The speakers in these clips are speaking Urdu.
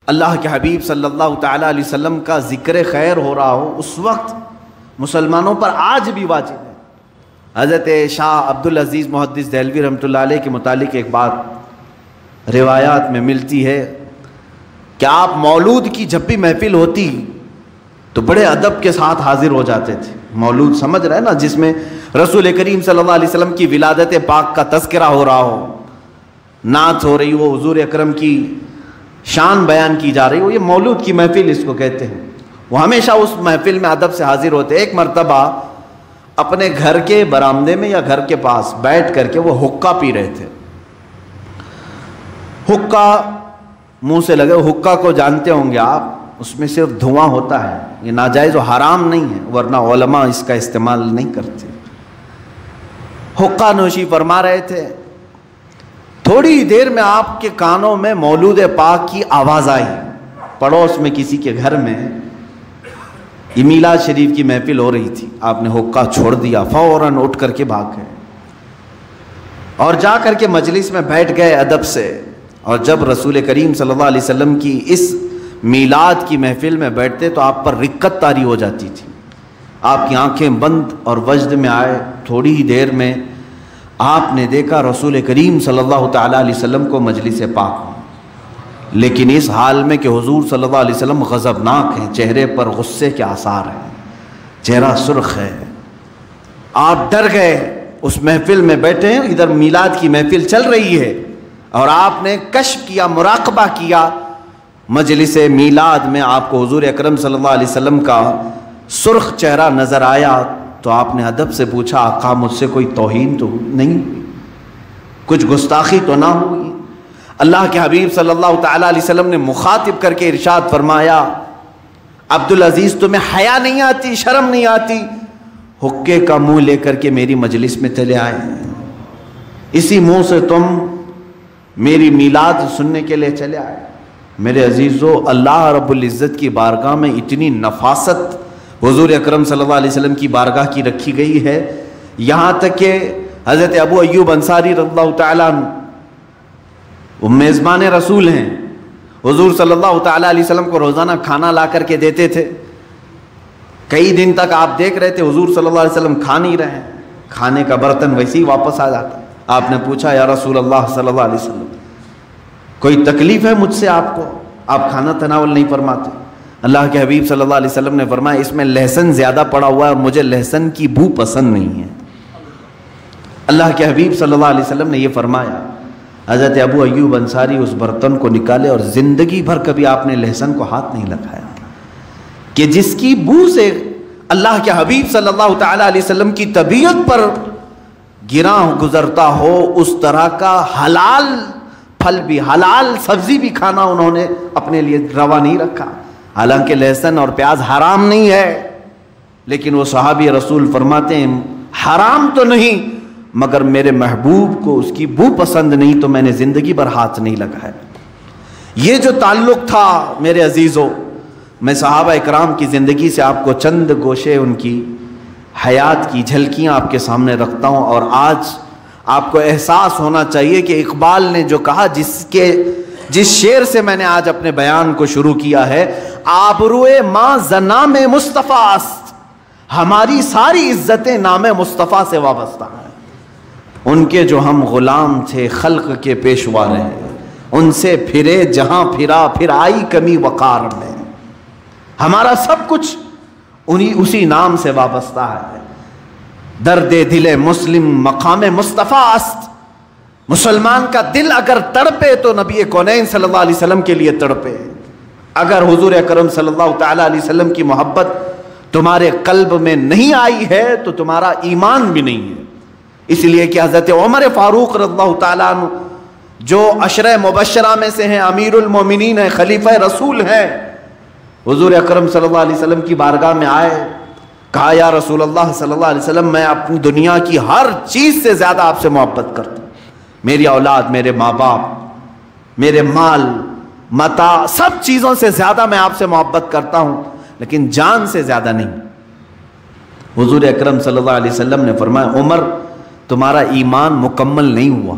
اللہ کے حبیب صلی اللہ تعالیٰ علیہ وسلم کا ذکر خیر ہو رہا ہو، اس وقت مسلمانوں پر آج بھی واجب ہے۔ حضرت شاہ عبدالعزیز محدث دہلوی رحمۃ اللہ علیہ کے متعلق ایک بات روایات میں ملتی ہے کہ آپ مولود کی جب بھی محفل ہوتی تو بڑے ادب کے ساتھ حاضر ہو جاتے تھے۔ مولود سمجھ رہے ہیں نا، جس میں رسول کریم صلی اللہ علیہ وسلم کی ولادت پاک کا تذکرہ ہو رہا ہو، نعت ہو رہی ہو، حضور اکرم کی شان بیان کی جا رہی ہو، یہ مولود کی محفل اس کو کہتے ہیں۔ وہ ہمیشہ اس محفل میں ادب سے حاضر ہوتے۔ ایک مرتبہ اپنے گھر کے برآمدے میں یا گھر کے پاس بیٹھ کر کے وہ حقہ پی رہے تھے۔ حقہ منہ سے لگے، حقہ کو جانتے ہوں گے آپ، اس میں صرف دھواں ہوتا ہے، یہ ناجائز و حرام نہیں ہے، ورنہ علماء اس کا استعمال نہیں کرتے۔ حقہ نوشی فرما رہے تھے، تھوڑی دیر میں آپ کے کانوں میں مولود پاک کی آواز آئی۔ پڑوس میں کسی کے گھر میں یہ میلاد شریف کی محفل ہو رہی تھی، آپ نے حقہ چھوڑ دیا، فوراً اٹھ کر کے بھاگ گئے اور جا کر کے مجلس میں بیٹھ گئے ادب سے۔ اور جب رسول کریم صلی اللہ علیہ وسلم کی اس میلاد کی محفل میں بیٹھتے تو آپ پر رکت طاری ہو جاتی تھی، آپ کی آنکھیں بند اور وجد میں آئے۔ تھوڑی ہی دیر میں آپ نے دیکھا رسول کریم صلی اللہ تعالیٰ علیہ وسلم کو مجلس پاک میں، لیکن اس حال میں کہ حضور صلی اللہ علیہ وسلم غضبناک ہیں، چہرے پر غصے کے آثار ہیں، چہرہ سرخ ہے۔ آپ ڈر گئے، اس محفل میں بیٹھے ہیں، ادھر میلاد کی محفل چل رہی ہے اور آپ نے کشف کیا، مراقبہ کیا مجلس میلاد میں، آپ کو حضور اکرم صلی اللہ علیہ وسلم کا سرخ چہرہ نظر آیا تو آپ نے ادب سے پوچھا، آقا مجھ سے کوئی توہین تو نہیں ہوئی، کچھ گستاخی تو نہ ہوئی؟ اللہ کے حبیب صلی اللہ تعالیٰ علیہ وسلم نے مخاطب کر کے ارشاد فرمایا، عبدالعزیز تمہیں حیا نہیں آتی، شرم نہیں آتی، حقے کا منہ لے کر کے میری مجلس میں چلے آئے، اسی منہ سے تم میری میلاد سننے کے لیے چلے آئے۔ میرے عزیزو، اللہ رب العزت کی بارگاہ میں اتنی نفاست حضور اکرم صلی اللہ علیہ وسلم کی بارگاہ کی رکھی گئی ہے، یہاں تک کہ حضرت ابو ایوب انصاری رضی اللہ تعالیٰ عنہ، وہ میزبان رسول ہیں، حضور صلی اللہ تعالیٰ علیہ وسلم کو روزانہ کھانا لا کر کے دیتے تھے۔ کئی دن تک آپ دیکھ رہے تھے حضور صلی اللہ علیہ وسلم کھا نہیں رہے، کھانے کا برتن ویسے ہی واپس آ جاتا۔ آپ نے پوچھا، یا رسول اللہ صلی اللہ علیہ وسلم کوئی تکلیف ہے مجھ سے آپ کو، آپ کھانا تناول نہیں فرماتے؟ اللہ کے حبیب صلی اللہ علیہ وسلم نے فرمایا، اس میں لہسن زیادہ پڑا ہوا ہے اور مجھے لہسن کی بو پسند نہیں ہے۔ اللہ کے حبیب صلی اللہ علیہ وسلم نے یہ فرمایا۔ حضرت ابو ایوب انصاری اس برتن کو نکالے اور زندگی بھر کبھی آپ نے لہسن کو ہاتھ نہیں لگایا، کہ جس کی بو سے اللہ کے حبیب صلی اللہ تعالیٰ علیہ وسلم کی طبیعت پر گراں گزرتا ہو، اس طرح کا حلال پھل بھی، حلال سبزی بھی کھانا انہوں نے اپنے لیے روا نہیں رکھا۔ حالانکہ لہسن اور پیاز حرام نہیں ہے، لیکن وہ صحابی رسول فرماتے ہیں حرام تو نہیں مگر میرے محبوب کو اس کی بو پسند نہیں، تو میں نے زندگی بھر ہاتھ نہیں لگایا۔ یہ جو تعلق تھا میرے عزیزو، میں صحابہ اکرام کی زندگی سے آپ کو چند گوشے ان کی حیات کی جھلکیاں آپ کے سامنے رکھتا ہوں، اور آج آپ کو احساس ہونا چاہیے کہ اقبال نے جو کہا، جس شعر سے میں نے آج اپنے بیان کو شروع کیا ہے، آبروئے ماں زنام مصطفیٰ است، ہماری ساری عزتیں نام مصطفیٰ سے وابستہ ہیں۔ ان کے جو ہم غلام تھے خلق کے پیشوا رہے، ان سے پھرے جہاں پھرا، پھر آئی کمی وقار میں، ہمارا سب کچھ اسی نام سے وابستہ ہے۔ درد دل مسلم مقام مصطفیٰ است، مسلمان کا دل اگر تڑپے تو نبی کونین صلی اللہ علیہ وسلم کے لیے تڑپے۔ اگر حضور اکرم صلی اللہ تعالیٰ علیہ وسلم کی محبت تمہارے قلب میں نہیں آئی ہے تو تمہارا ایمان بھی نہیں ہے۔ اس لیے کہ حضرت عمر فاروق رضی اللہ تعالیٰ عنہ جو عشرہ مبشرہ میں سے ہیں، امیر المومنین ہیں، خلیفہ رسول ہیں، حضور اکرم صلی اللہ علیہ وسلم کی بارگاہ میں آئے، کہا یا رسول اللہ صلی اللہ علیہ وسلم، میں اپنی دنیا کی ہر چیز سے زیادہ آپ سے محبت کرتا ہوں، میری اولاد، میرے ماں باپ، میرے مال متاع، سب چیزوں سے زیادہ میں آپ سے محبت کرتا ہوں، لیکن جان سے زیادہ نہیں۔ حضور اکرم صلی اللہ علیہ وسلم نے فرمایا، عمر تمہارا ایمان مکمل نہیں ہوا۔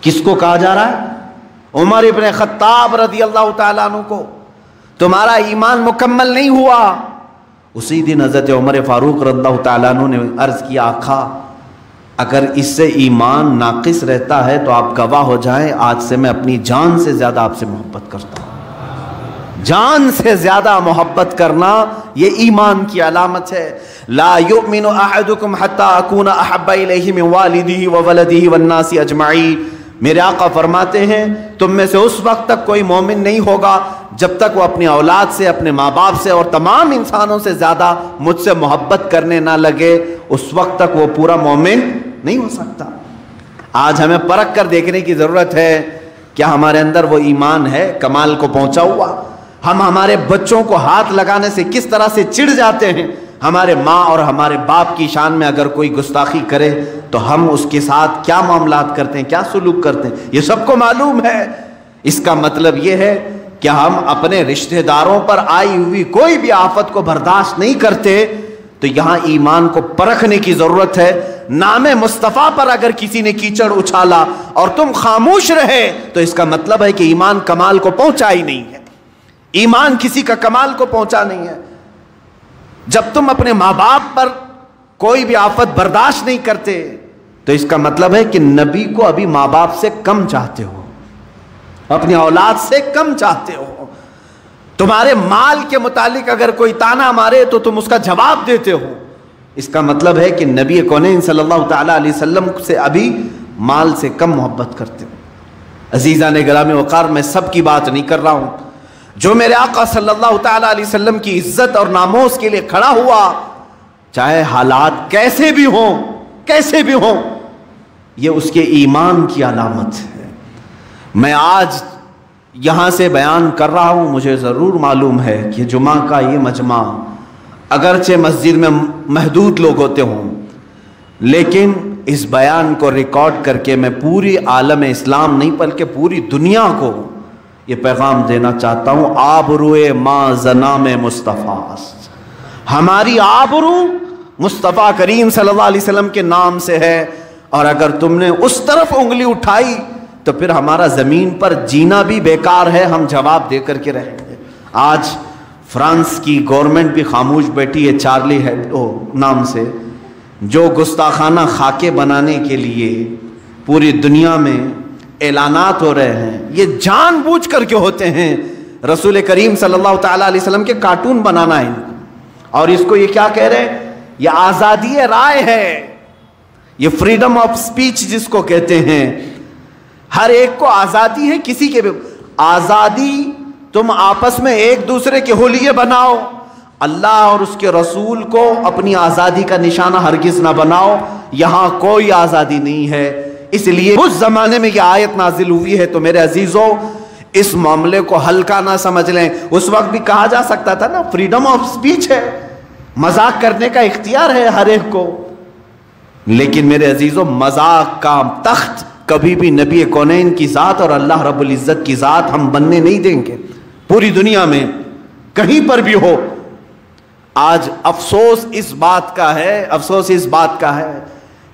کس کو کہا جا رہا ہے؟ عمر ابن خطاب رضی اللہ تعالیٰ عنہ کو تمہارا ایمان مکمل نہیں ہوا، اسی دن حضرت عمر فاروق رضی اللہ تعالیٰ عنہ نے عرض کیا آقا اگر اس سے ایمان ناقص رہتا ہے تو آپ گواہ ہو جائیں، آج سے میں اپنی جان سے زیادہ آپ سے محبت کرتا ہوں۔ جان سے زیادہ محبت کرنا یہ ایمان کی علامت ہے۔ لا یؤمن احدکم حتی اکون احب الیہ من والدہ وولدہ والناس اجمعین، میرے آقا فرماتے ہیں تم میں سے اس وقت تک کوئی مومن نہیں ہوگا جب تک وہ اپنی اولاد سے، اپنے ماں باپ سے اور تمام انسانوں سے زیادہ مجھ سے محبت کرنے نہ لگے، اس وقت تک وہ پورا مومن نہیں ہو سکتا۔ آج ہمیں پرکھ کر دیکھنے کی ضرورت ہے کیا ہمارے اندر وہ ایمان ہے کمال کو پہنچا ہوا؟ ہم ہمارے بچوں کو ہاتھ لگانے سے کس طرح سے چڑ جاتے ہیں، ہمارے ماں اور ہمارے باپ کی شان میں اگر کوئی گستاخی کرے تو ہم اس کے ساتھ کیا معاملات کرتے ہیں، کیا سلوک کرتے ہیں، یہ سب کو معلوم ہے۔ اس کا مطلب یہ ہے کہ ہم اپنے رشتہ داروں پر آئی ہوئی کوئی بھی آفت کو برداشت نہیں کرتے، تو یہاں ایمان کو پرکھنے کی ضرورت ہے۔ نام مصطفیٰ پر اگر کسی نے کیچڑ اچھالا اور تم خاموش رہے تو اس کا مطلب ہے کہ ایمان کمال کو پہنچا ہی نہیں ہے، ایمان کسی کا کمال کو پہنچا نہیں ہے۔ جب تم اپنے ماں باپ پر کوئی بھی آفت برداشت نہیں کرتے تو اس کا مطلب ہے کہ نبی کو ابھی ماں باپ سے کم چاہتے ہو، اپنی اولاد سے کم چاہتے ہو۔ تمہارے مال کے متعلق اگر کوئی تانا مارے تو تم اس کا جواب دیتے ہو، اس کا مطلب ہے کہ نبی کونین صلی اللہ تعالیٰ علیہ وسلم سے ابھی مال سے کم محبت کرتے ہو۔ عزیزان گرامی وقار، میں سب کی بات نہیں کر رہا ہوں، جو میرے آقا صلی اللہ تعالیٰ علیہ وسلم کی عزت اور ناموس کے لیے کھڑا ہوا، چاہے حالات کیسے بھی ہوں، یہ اس کے ایمان کی علامت ہے۔ میں آج یہاں سے بیان کر رہا ہوں، مجھے ضرور معلوم ہے کہ جمعہ کا یہ مجمع اگرچہ مسجد میں محدود لوگ ہوتے ہوں، لیکن اس بیان کو ریکارڈ کر کے میں پوری عالم اسلام نہیں بلکہ پوری دنیا کو یہ پیغام دینا چاہتا ہوں، آبروئے ماں زنام مصطفیٰ، ہماری آبرو مصطفیٰ کریم صلی اللہ علیہ وسلم کے نام سے ہے، اور اگر تم نے اس طرف انگلی اٹھائی تو پھر ہمارا زمین پر جینا بھی بیکار ہے، ہم جواب دے کر کے رہیں گے۔ آج فرانس کی گورنمنٹ بھی خاموش بیٹھی ہے چارلی ہیبڈو نام سے، جو گستاخانہ خاکے بنانے کے لیے پوری دنیا میں اعلانات ہو رہے ہیں، یہ جان بوجھ کر کے ہوتے ہیں۔ رسول کریم صلی اللہ تعالیٰ علیہ وسلم کے کارٹون بنانا ہے، اور اس کو یہ کیا کہہ رہے ہیں؟ یہ آزادی رائے ہے، یہ فریڈم آف سپیچ جس کو کہتے ہیں۔ ہر ایک کو آزادی ہے، کسی کے بھی آزادی، تم آپس میں ایک دوسرے کے حلیے بناؤ، اللہ اور اس کے رسول کو اپنی آزادی کا نشانہ ہرگز نہ بناؤ، یہاں کوئی آزادی نہیں ہے۔ اس لیے اس زمانے میں یہ آیت نازل ہوئی ہے، تو میرے عزیزوں اس معاملے کو ہلکا نہ سمجھ لیں۔ اس وقت بھی کہا جا سکتا تھا نا فریڈم آف سپیچ ہے، مذاق کرنے کا اختیار ہے ہر ایک کو، لیکن میرے عزیزوں مذاق کا تخت کبھی بھی نبی کونین کی ذات اور اللہ رب العزت کی ذات ہم بننے نہیں دیں گے، پوری دنیا میں کہیں پر بھی ہو۔ آج افسوس اس بات کا ہے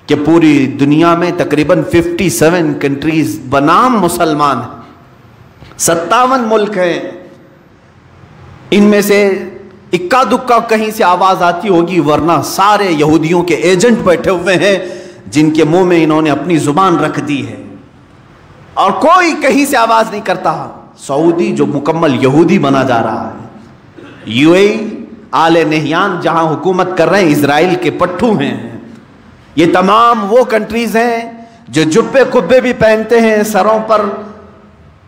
کہ پوری دنیا میں تقریباً 57 کنٹریز بنام مسلمان ہیں، 57 ملک ہیں، ان میں سے اکا دکا کہیں سے آواز آتی ہوگی، ورنہ سارے یہودیوں کے ایجنٹ بیٹھے ہوئے ہیں جن کے منہ میں انہوں نے اپنی زبان رکھ دی ہے، اور کوئی کہیں سے آواز نہیں کرتا۔ سعودی جو مکمل یہودی بنا جا رہا ہے، یو اے ای، آل نہیان جہاں حکومت کر رہے ہیں اسرائیل کے پٹھو ہیں، یہ تمام وہ کنٹریز ہیں جو جبے کبے بھی پہنتے ہیں، سروں پر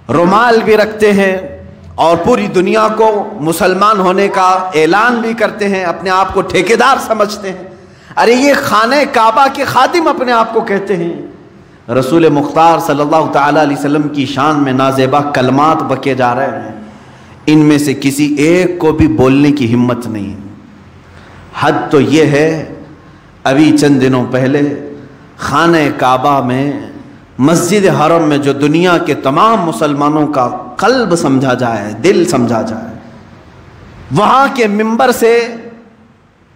رومال بھی رکھتے ہیں، اور پوری دنیا کو مسلمان ہونے کا اعلان بھی کرتے ہیں، اپنے آپ کو ٹھیکیدار سمجھتے ہیں۔ ارے یہ خانہ کعبہ کے خادم اپنے آپ کو کہتے ہیں۔ رسول مختار صلی اللہ تعالیٰ علیہ وسلم کی شان میں نازیبا کلمات بکے جا رہے ہیں، ان میں سے کسی ایک کو بھی بولنے کی ہمت نہیں۔ حد تو یہ ہے، ابھی چند دنوں پہلے خانہ کعبہ میں، مسجد حرم میں، جو دنیا کے تمام مسلمانوں کا قلب سمجھا جائے، دل سمجھا جائے، وہاں کے منبر سے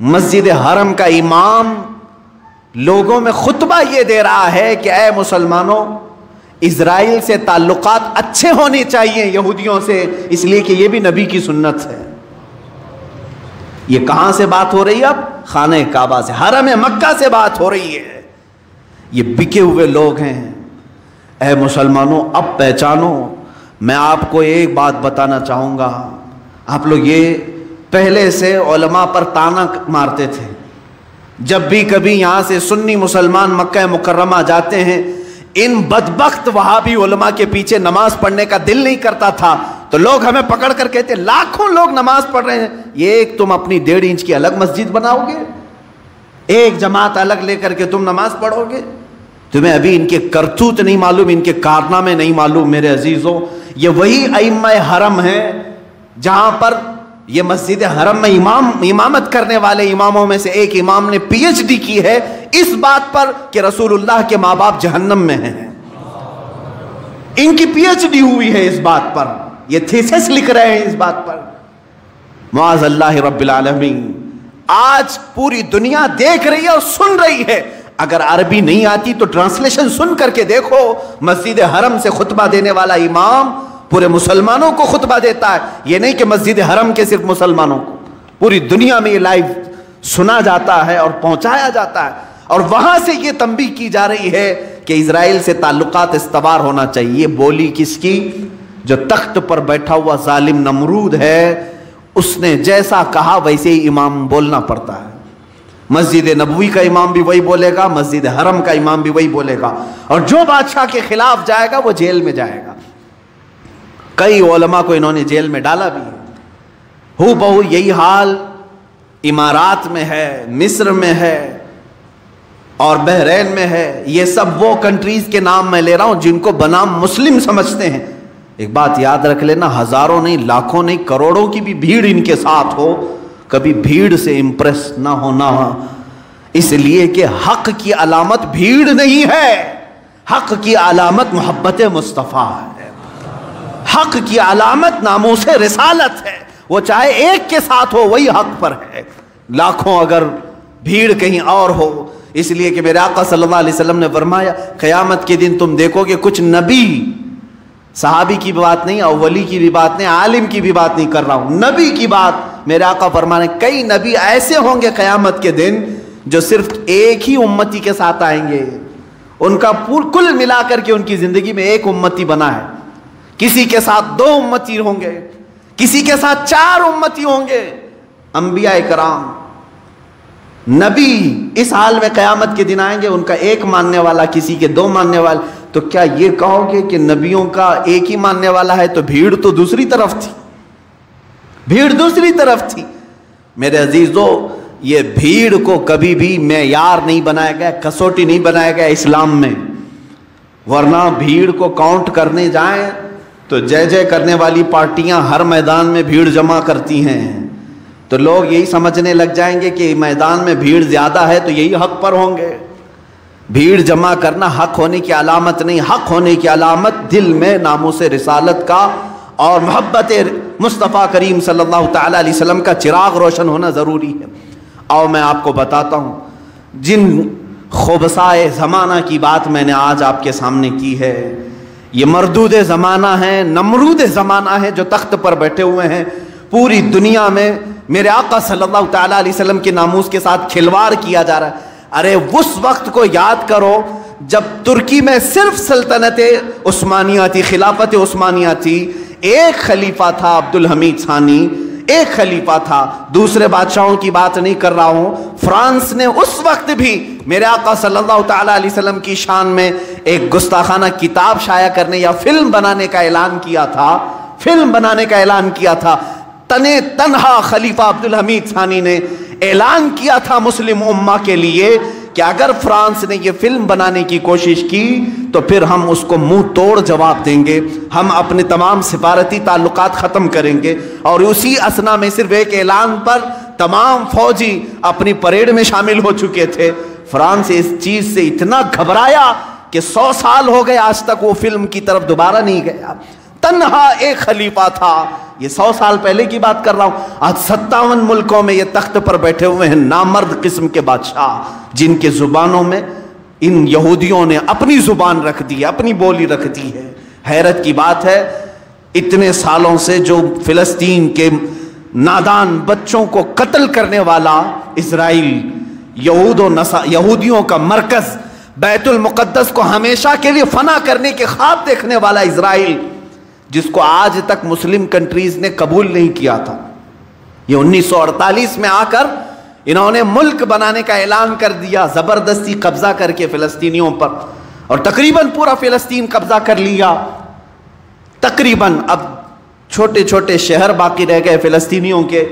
مسجد حرم کا امام لوگوں میں خطبہ یہ دے رہا ہے کہ اے مسلمانوں، اسرائیل سے تعلقات اچھے ہونے چاہیے یہودیوں سے، اس لیے کہ یہ بھی نبی کی سنت ہے۔ یہ کہاں سے بات ہو رہی ہے؟ اب خانہ کعبہ سے، حرم مکہ سے بات ہو رہی ہے۔ یہ بکے ہوئے لوگ ہیں۔ اے مسلمانوں، اب پہچانو۔ میں آپ کو ایک بات بتانا چاہوں گا، آپ لوگ یہ پہلے سے علماء پر تانا مارتے تھے، جب بھی کبھی یہاں سے سنی مسلمان مکہ مکرمہ جاتے ہیں، ان بدبخت وہابی علماء کے پیچھے نماز پڑھنے کا دل نہیں کرتا تھا، تو لوگ ہمیں پکڑ کر کہتے لاکھوں لوگ نماز پڑھ رہے ہیں، یہ ایک تم اپنی 1.5 انچ کی الگ مسجد بناؤ گے، ایک جماعت الگ لے کر کے تم نماز پڑھو گے؟ تمہیں ابھی ان کے کرتوت نہیں معلوم، ان کے کارنامے نہیں معلوم میرے عزیزوں۔ یہ وہی ائمہ حرم ہیں جہاں پر یہ مسجد حرم میں امامت کرنے والے اماموں میں سے ایک امام نے پی ایچ ڈی کی ہے اس بات پر کہ رسول اللہ کے ماں باپ جہنم میں ہیں۔ ان کی پی ایچ ڈی ہوئی ہے اس بات پر، یہ تھیسس لکھ رہے ہیں اس بات پر۔ معاذ اللہ رب العالمین، آج پوری دنیا دیکھ رہی ہے اور سن رہی ہے۔ اگر عربی نہیں آتی تو ٹرانسلیشن سن کر کے دیکھو، مسجد حرم سے خطبہ دینے والا امام پورے مسلمانوں کو خطبہ دیتا ہے۔ یہ نہیں کہ مسجد حرم کے صرف مسلمانوں کو، پوری دنیا میں یہ لائیو سنا جاتا ہے اور پہنچایا جاتا ہے، اور وہاں سے یہ تنبیہ کی جا رہی ہے کہ اسرائیل سے تعلقات استوار ہونا چاہیے۔ یہ بولی کس کی؟ جو تخت پر بیٹھا ہوا ظالم نمرود ہے، اس نے جیسا کہا ویسے ہی امام بولنا پڑتا ہے۔ مسجد نبوی کا امام بھی وہی بولے گا، مسجد حرم کا امام بھی وہی بولے گا، اور جو بادشاہ کے خلاف جائے گا وہ جیل میں جائے گا۔ کئی علماء کو انہوں نے جیل میں ڈالا بھی ہے۔ ہو بہو یہی حال امارات میں ہے، مصر میں ہے اور بحرین میں ہے۔ یہ سب وہ کنٹریز کے نام میں لے رہا ہوں جن کو بنام مسلم سمجھتے ہیں۔ ایک بات یاد رکھ لینا، ہزاروں نہیں، لاکھوں نہیں، کروڑوں کی بھی بھیڑ ان کے ساتھ ہو، کبھی بھیڑ سے امپریس نہ ہونا، اس لیے کہ حق کی علامت بھیڑ نہیں ہے، حق کی علامت محبت مصطفیٰ ہے، حق کی علامت ناموس رسالت ہے۔ وہ چاہے ایک کے ساتھ ہو وہی حق پر ہے، لاکھوں اگر بھیڑ کہیں اور ہو۔ اس لیے کہ میرے آقا صلی اللہ علیہ وسلم نے فرمایا قیامت کے دن تم دیکھو گے کچھ نبی، صحابی کی بات نہیں، اولی کی بھی بات نہیں، عالم کی بھی بات نہیں کر رہا ہوں، نبی کی بات میرے آقا فرمانے، کئی نبی ایسے ہوں گے قیامت کے دن جو صرف ایک ہی امتی کے ساتھ آئیں گے، ان کا کل ملا کر کے ان کی زندگی میں ایک امتی بنا ہے، کسی کے ساتھ 2 امتی ہوں گے، کسی کے ساتھ 4 امتی ہوں گے۔ انبیاء کرام، نبی اس حال میں قیامت کے دن آئیں گے، ان کا ایک ماننے والا، کسی کے 2 ماننے والے۔ تو کیا یہ کہو گے کہ نبیوں کا ایک ہی ماننے والا ہے تو بھیڑ تو دوسری طرف تھی، بھیڑ دوسری طرف تھی؟ میرے عزیزو، یہ بھیڑ کو کبھی بھی معیار نہیں بنایا گیا، کسوٹی نہیں بنایا گیا اسلام میں، ورنہ بھیڑ کو کاؤنٹ کرنے جائیں تو جے جے کرنے والی پارٹیاں ہر میدان میں بھیڑ جمع کرتی ہیں، تو لوگ یہی سمجھنے لگ جائیں گے کہ میدان میں بھیڑ زیادہ ہے تو یہی حق پر ہوں گے۔ بھیڑ جمع کرنا حق ہونے کی علامت نہیں، حق ہونے کی علامت دل میں ناموس رسالت کا اور محبت مصطفیٰ کریم صلی اللہ تعالیٰ علیہ وسلم کا چراغ روشن ہونا ضروری ہے۔ اور میں آپ کو بتاتا ہوں، جن خبثائے زمانہ کی بات میں نے آج آپ کے سامنے کی ہے، یہ مردود زمانہ ہیں، نمرود زمانہ ہیں جو تخت پر بیٹھے ہوئے ہیں۔ پوری دنیا میں میرے آقا صلی اللہ تعالیٰ علیہ وسلم کے ناموس کے ساتھ کھلواڑ کیا جا رہا ہے۔ ارے اس وقت کو یاد کرو جب ترکی میں صرف سلطنت عثمانیہ تھی، خلافت عثمانیہ تھی، ایک خلیفہ تھا عبد الحمید ثانی، ایک خلیفہ تھا، دوسرے بادشاہوں کی بات نہیں کر رہا ہوں۔ فرانس نے اس وقت بھی میرے آقا صلی اللہ تعالیٰ علیہ وسلم کی شان میں ایک گستاخانہ کتاب شائع کرنے یا فلم بنانے کا اعلان کیا تھا، فلم بنانے کا اعلان کیا تھا۔ تنہا خلیفہ عبد الحمید ثانی نے اعلان کیا تھا مسلم امہ کے لیے کہ اگر فرانس نے یہ فلم بنانے کی کوشش کی تو پھر ہم اس کو منہ توڑ جواب دیں گے، ہم اپنے تمام سفارتی تعلقات ختم کریں گے۔ اور اسی اسنا میں صرف ایک اعلان پر تمام فوجی اپنی پریڈ میں شامل ہو چکے تھے۔ فرانس اس چیز سے اتنا گھبرایا کہ 100 سال ہو گئے آج تک وہ فلم کی طرف دوبارہ نہیں گیا۔ تنہا ایک خلیفہ تھا، یہ 100 سال پہلے کی بات کر رہا ہوں۔ آج 57 ملکوں میں یہ تخت پر بیٹھے ہوئے ہیں نامرد قسم کے بادشاہ، جن کے زبانوں میں ان یہودیوں نے اپنی زبان رکھ دی ہے، اپنی بولی رکھ دی ہے۔ حیرت کی بات ہے، اتنے سالوں سے جو فلسطین کے نادان بچوں کو قتل کرنے والا اسرائیل، یہودیوں کا مرکز، بیت المقدس کو ہمیشہ کے لیے فنا کرنے کے خواب دیکھنے والا اسرائیل، جس کو آج تک مسلم کنٹریز نے قبول نہیں کیا تھا، یہ 1948 میں آ کر انہوں نے ملک بنانے کا اعلان کر دیا، زبردستی قبضہ کر کے فلسطینیوں پر، اور تقریباً پورا فلسطین قبضہ کر لیا۔ تقریباً اب چھوٹے چھوٹے شہر باقی رہ گئے فلسطینیوں کے۔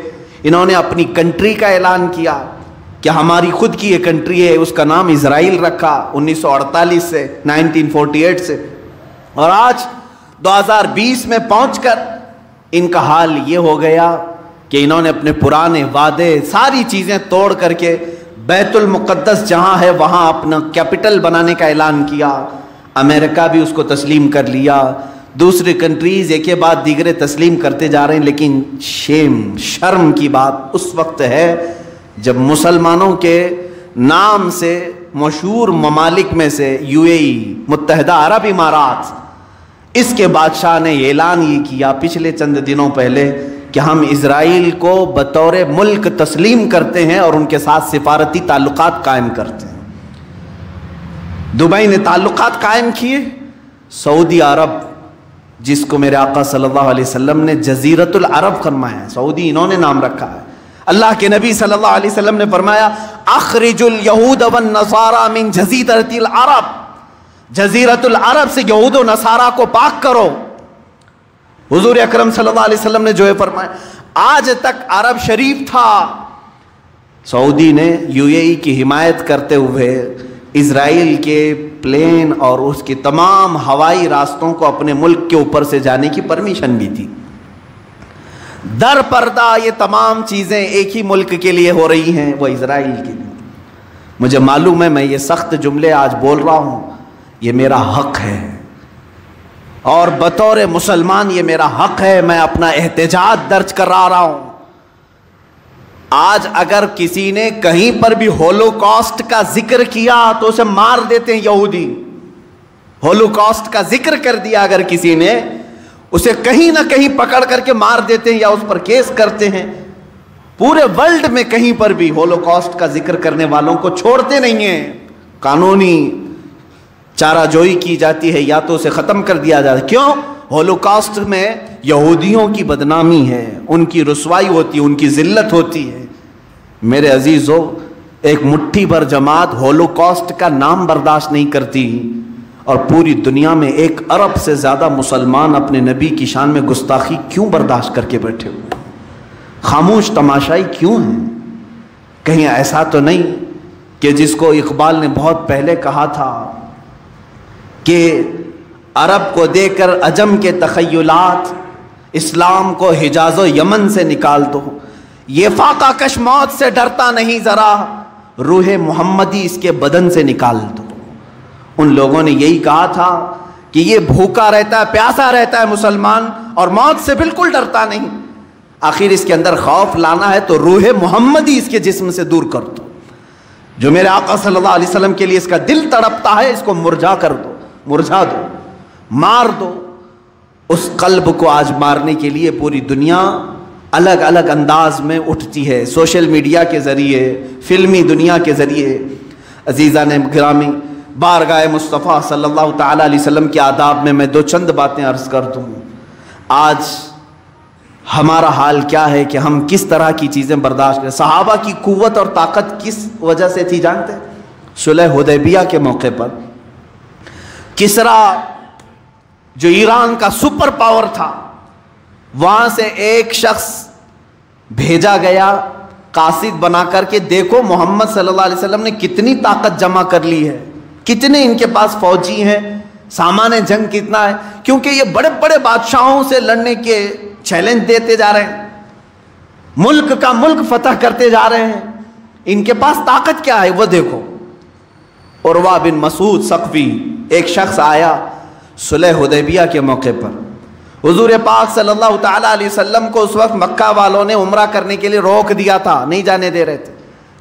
انہوں نے اپنی کنٹری کا اعلان کیا کہ ہماری خود کی یہ کنٹری ہے، اس کا نام اسرائیل رکھا 1948 سے، 1948 سے، اور آج 2020 میں پہنچ کر ان کا حال یہ ہو گیا کہ انہوں نے اپنے پرانے وعدے ساری چیزیں توڑ کر کے بیت المقدس جہاں ہے وہاں اپنا کیپٹل بنانے کا اعلان کیا۔ امریکہ بھی اس کو تسلیم کر لیا، دوسری کنٹریز ایک کے بعد دیگرے تسلیم کرتے جا رہے ہیں، لیکن شرم کی بات اس وقت ہے جب مسلمانوں کے نام سے مشہور ممالک میں سے UAE، متحدہ عرب امارات، اس کے بادشاہ نے اعلان یہ کیا پچھلے چند دنوں پہلے کہ ہم اسرائیل کو بطور ملک تسلیم کرتے ہیں اور ان کے ساتھ سفارتی تعلقات قائم کرتے ہیں۔ دبئی نے تعلقات قائم کیے، سعودی عرب، جس کو میرے آقا صلی اللہ علیہ وسلم نے جزیرۃ العرب فرمایا ہے، سعودی انہوں نے نام رکھا ہے۔ اللہ کے نبی صلی اللہ علیہ وسلم نے فرمایا اخرج الیہود والنصارى من جزیرۃ العرب، جزیرۃ العرب سے یہود و نصارہ کو پاک کرو۔ حضور اکرم صلی اللہ علیہ وسلم نے جو ہے فرمایا، آج تک عرب شریف تھا، سعودی نے UAE کی حمایت کرتے ہوئے اسرائیل کے پلین اور اس کے تمام ہوائی راستوں کو اپنے ملک کے اوپر سے جانے کی پرمیشن بھی تھی۔ در پردہ یہ تمام چیزیں ایک ہی ملک کے لیے ہو رہی ہیں، وہ اسرائیل کے لیے۔ مجھے معلوم ہے میں یہ سخت جملے آج بول رہا ہوں، یہ میرا حق ہے، اور بطور مسلمان یہ میرا حق ہے، میں اپنا احتجاج درج کرا رہا ہوں۔ آج اگر کسی نے کہیں پر بھی ہولوکاسٹ کا ذکر کیا تو اسے مار دیتے ہیں یہودی۔ ہولوکاسٹ کا ذکر کر دیا اگر کسی نے، اسے کہیں نہ کہیں پکڑ کر کے مار دیتے ہیں یا اس پر کیس کرتے ہیں۔ پورے ورلڈ میں کہیں پر بھی ہولوکاسٹ کا ذکر کرنے والوں کو چھوڑتے نہیں ہیں، قانونی چارہ جوئی کی جاتی ہے یا تو اسے ختم کر دیا جاتا ہے۔ کیوں؟ ہولوکاسٹ میں یہودیوں کی بدنامی ہے، ان کی رسوائی ہوتی ہے، ان کی ذلت ہوتی ہے۔ میرے عزیزو، ایک مٹھی بھر جماعت ہولوکاسٹ کا نام برداشت نہیں کرتی، اور پوری دنیا میں 1 ارب سے زیادہ مسلمان اپنے نبی کی شان میں گستاخی کیوں برداشت کر کے بیٹھے ہوئے؟ خاموش تماشائی کیوں ہیں؟ کہیں ایسا تو نہیں کہ جس کو اقبال نے بہت پہلے کہا تھا کہ عرب کو دے کر عجم کے تخیلات، اسلام کو حجاز و یمن سے نکال دو، یہ فاقہ کش موت سے ڈرتا نہیں ذرا، روح محمدی اس کے بدن سے نکال دو۔ ان لوگوں نے یہی کہا تھا کہ یہ بھوکا رہتا ہے، پیاسا رہتا ہے مسلمان، اور موت سے بالکل ڈرتا نہیں۔ آخر اس کے اندر خوف لانا ہے تو روح محمدی اس کے جسم سے دور کر دو۔ جو میرے آقا صلی اللہ علیہ وسلم کے لیے اس کا دل تڑپتا ہے، اس کو مرجھا کر دو، مرجھا دو، مار دو۔ اس قلب کو آج مارنے کے لیے پوری دنیا الگ الگ انداز میں اٹھتی ہے، سوشل میڈیا کے ذریعے، فلمی دنیا کے ذریعے۔ عزیزان گرامی، بارگاہ مصطفیٰ صلی اللہ تعالیٰ علیہ وسلم کے آداب میں میں 2 چند باتیں عرض کر دوں۔ آج ہمارا حال کیا ہے کہ ہم کس طرح کی چیزیں برداشت کریں۔ صحابہ کی قوت اور طاقت کس وجہ سے تھی جانتے ہیں؟ صلح حدیبیہ کے موقع پر کسرا جو ایران کا سپر پاور تھا، وہاں سے ایک شخص بھیجا گیا قاصد بنا کر کے، دیکھو محمد صلی اللہ علیہ وسلم نے کتنی طاقت جمع کر لی ہے، کتنے ان کے پاس فوجی ہیں، سامان جنگ کتنا ہے، کیونکہ یہ بڑے بڑے بادشاہوں سے لڑنے کے چیلنج دیتے جا رہے ہیں، ملک کا ملک فتح کرتے جا رہے ہیں، ان کے پاس طاقت کیا ہے وہ دیکھو۔ عروہ بن مسعود ثقفی ایک شخص آیا صلح حدیبیہ کے موقع پر، حضور پاک صلی اللہ تعالیٰ علیہ وسلم کو اس وقت مکہ والوں نے عمرہ کرنے کے لیے روک دیا تھا، نہیں جانے دے رہے تھے،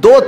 2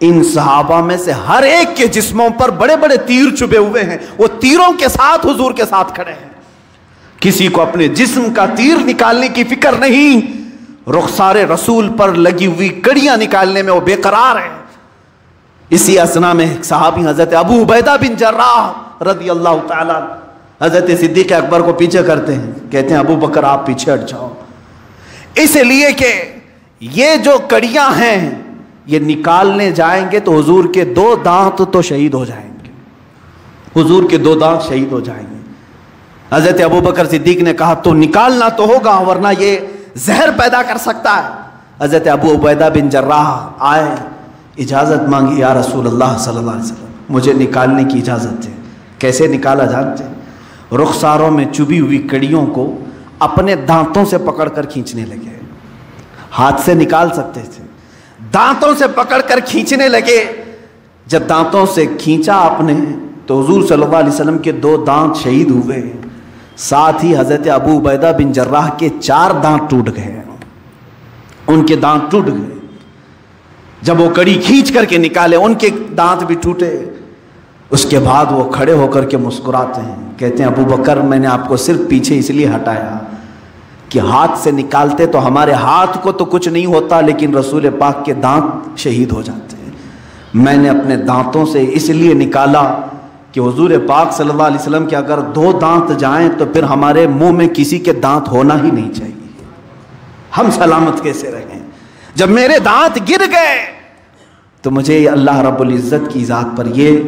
ان صحابہ میں سے ہر ایک کے جسموں پر بڑے بڑے تیر چبھے ہوئے ہیں، وہ تیروں کے ساتھ حضور کے ساتھ کھڑے ہیں، کسی کو اپنے جسم کا تیر نکالنے کی فکر نہیں، رخسار رسول پر لگی ہوئی کڑیاں نکالنے میں وہ بے قرار ہیں۔ اسی اسنا میں ایک صحابی حضرت ابو عبیدہ بن جراح رضی اللہ تعالیٰ حضرت صدیق اکبر کو پیچھے کرتے ہیں، کہتے ہیں ابو بکر آپ پیچھے ہٹ جاؤ، اس لیے کہ یہ جو کڑیاں ہیں یہ نکالنے جائیں گے تو حضور کے 2 دانت تو شہید ہو جائیں گے، حضور کے 2 دانت شہید ہو جائیں گے۔ حضرت ابو بکر صدیق نے کہا تو نکالنا تو ہوگا ورنہ یہ زہر پیدا کر سکتا ہے۔ حضرت ابو عبیدہ بن جراح آئے، اجازت مانگی، یا رسول اللہ صلی اللہ علیہ وسلم مجھے نکالنے کی اجازت ہے۔ کیسے نکالا جانتے ہیں؟ رخساروں میں چبھی ہوئی کڑیوں کو اپنے دانتوں سے پکڑ کر کھینچنے لگے، ہاتھ سے نکال سکتے تھے، دانتوں سے پکڑ کر کھینچنے لگے۔ جب دانتوں سے کھینچا آپ نے تو حضور صلی اللہ علیہ وسلم کے 2 دانت شہید ہوئے، ساتھ ہی حضرت ابو عبیدہ بن جراح کے 4 دانت ٹوٹ گئے، ان کے دانت ٹوٹ گئے۔ جب وہ کڑی کھینچ کر کے نکالے ان کے دانت بھی ٹوٹے۔ اس کے بعد وہ کھڑے ہو کر کے مسکراتے ہیں، کہتے ہیں ابو بکر میں نے آپ کو صرف پیچھے اس لیے ہٹایا کہ ہاتھ سے نکالتے تو ہمارے ہاتھ کو تو کچھ نہیں ہوتا لیکن رسول پاک کے دانت شہید ہو جاتے ہیں، میں نے اپنے دانتوں سے اس لیے نکالا کہ حضور پاک صلی اللہ علیہ وسلم کے اگر 2 دانت جائیں تو پھر ہمارے منہ میں کسی کے دانت ہونا ہی نہیں چاہیے، ہم سلامت کیسے رہیں۔ جب میرے دانت گر گئے تو مجھے اللہ رب العزت کی ذات پر یہ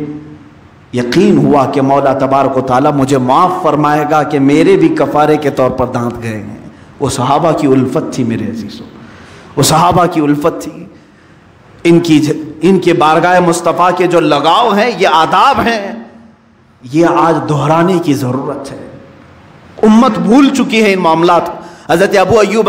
یقین ہوا کہ مولا تبارک و تعالیٰ مجھے معاف فرمائے گا کہ میرے بھی کفارے کے طور پر دانت گئے ہیں۔ وہ صحابہ کی الفت تھی میرے عزیزوں، وہ صحابہ کی الفت تھی، ان کے بارگاہ مصطفیٰ کے جو لگاؤ ہیں، یہ آداب ہیں، یہ آج دہرانے کی ضرورت ہے۔ امت بھول چکی ہے ان معاملات۔ حضرت ابو ایوب